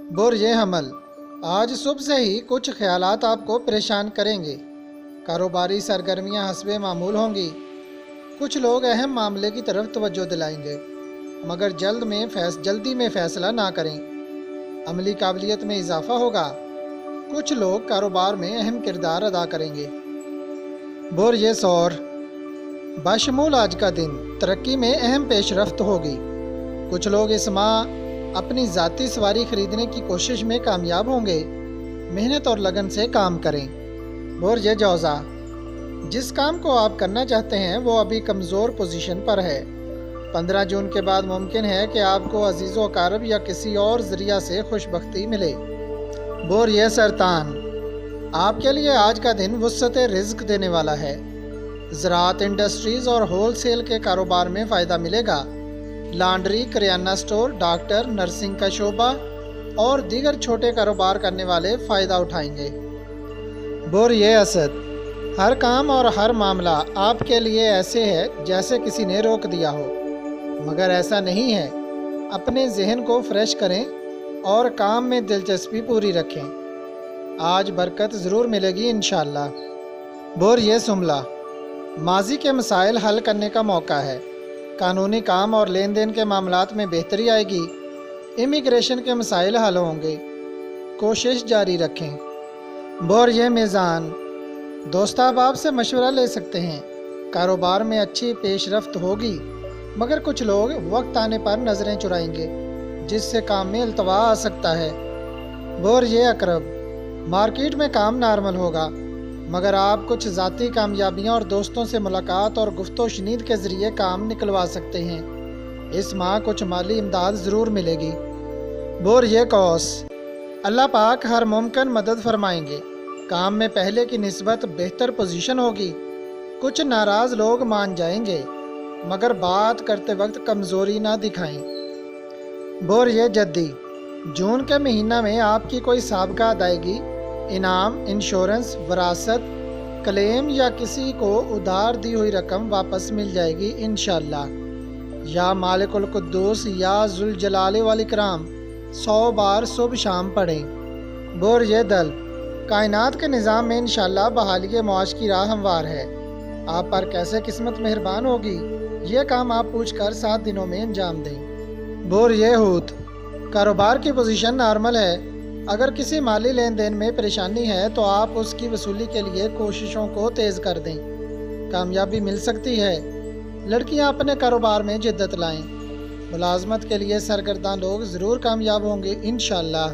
बुर्ज हमल। आज सुबह से ही कुछ ख्यालात आपको परेशान करेंगे। कारोबारी सरगर्मियां हस्बे मामूल होंगी। कुछ लोग अहम मामले की तरफ तवज्जो दिलाएंगे, मगर जल्दी में फैसला ना करें। अमली काबिलियत में इजाफा होगा। कुछ लोग कारोबार में अहम किरदार अदा करेंगे। बुर्ज सौर। बशमूल आज का दिन तरक्की में अहम पेशरफ्त होगी। कुछ लोग इस माह अपनी ज़ाती सवारी खरीदने की कोशिश में कामयाब होंगे। मेहनत और लगन से काम करें। बुर्ज जौज़ा। जिस काम को आप करना चाहते हैं वो अभी कमज़ोर पोजीशन पर है। 15 जून के बाद मुमकिन है कि आपको अजीज़ व अकारब या किसी और ज़रिया से खुशबख्ती मिले। बुर्ज सरतान। आपके लिए आज का दिन वुसअत रिज़्क देने वाला है। ज़राअत, इंडस्ट्रीज़ और होल सेल के कारोबार में फ़ायदा मिलेगा। Laundry, kirana store, doctor, nursing का शोबा और दीगर छोटे कारोबार करने वाले फ़ायदा उठाएंगे। बुर्ज असद। हर काम और हर मामला आपके लिए ऐसे है जैसे किसी ने रोक दिया हो, मगर ऐसा नहीं है। अपने जहन को फ्रेश करें और काम में दिलचस्पी पूरी रखें। आज बरकत ज़रूर मिलेगी इंशाअल्लाह। बुर्ज सुमला। माजी के मसाइल हल करने का मौका है। कानूनी काम और लेन देन के मामलात में बेहतरी आएगी। इमिग्रेशन के मसाइल हल होंगे। कोशिश जारी रखें। बुर्ज मीज़ान। दोस्त अहबाब से मशवरा ले सकते हैं। कारोबार में अच्छी पेशरफ्त होगी, मगर कुछ लोग वक्त आने पर नज़रें चुराएंगे, जिससे काम में अल्तवा आ सकता है। बुर्ज अकरब। मार्केट में काम नॉर्मल होगा, मगर आप कुछ ज़ाती कामयाबियां और दोस्तों से मुलाकात और गुफ्तो शनीद के ज़रिए काम निकलवा सकते हैं। इस माह कुछ माली इमदाद ज़रूर मिलेगी। बुर्ज कौस। अल्लाह पाक हर मुमकिन मदद फरमाएंगे। काम में पहले की निस्बत बेहतर पोजीशन होगी। कुछ नाराज़ लोग मान जाएंगे, मगर बात करते वक्त कमज़ोरी ना दिखाएं। बुर्ज जद्दी। जून के महीना में आपकी कोई साबका अदायगी, इनाम, इंश्योरेंस, वरासत, क्लेम या किसी को उधार दी हुई रकम वापस मिल जाएगी इंशाअल्लाह। या मालिकुल कुद्दूस या जुल जलाले वाल इकराम 100 बार सुबह शाम पढ़ें। बुर्ज दल। कायनात के निज़ाम में इंशाअल्लाह बहाली मौज की राह हमवार है। आप पर कैसे किस्मत मेहरबान होगी, ये काम आप पूछकर 7 दिनों में अंजाम दें। बुर्ज हूत। कारोबार की पोजीशन नॉर्मल है। अगर किसी माली लेन देन में परेशानी है तो आप उसकी वसूली के लिए कोशिशों को तेज़ कर दें। कामयाबी मिल सकती है। लड़कियां अपने कारोबार में जिद्दत लाएं। मुलाजमत के लिए सरगर्दा लोग ज़रूर कामयाब होंगे इंशाअल्लाह।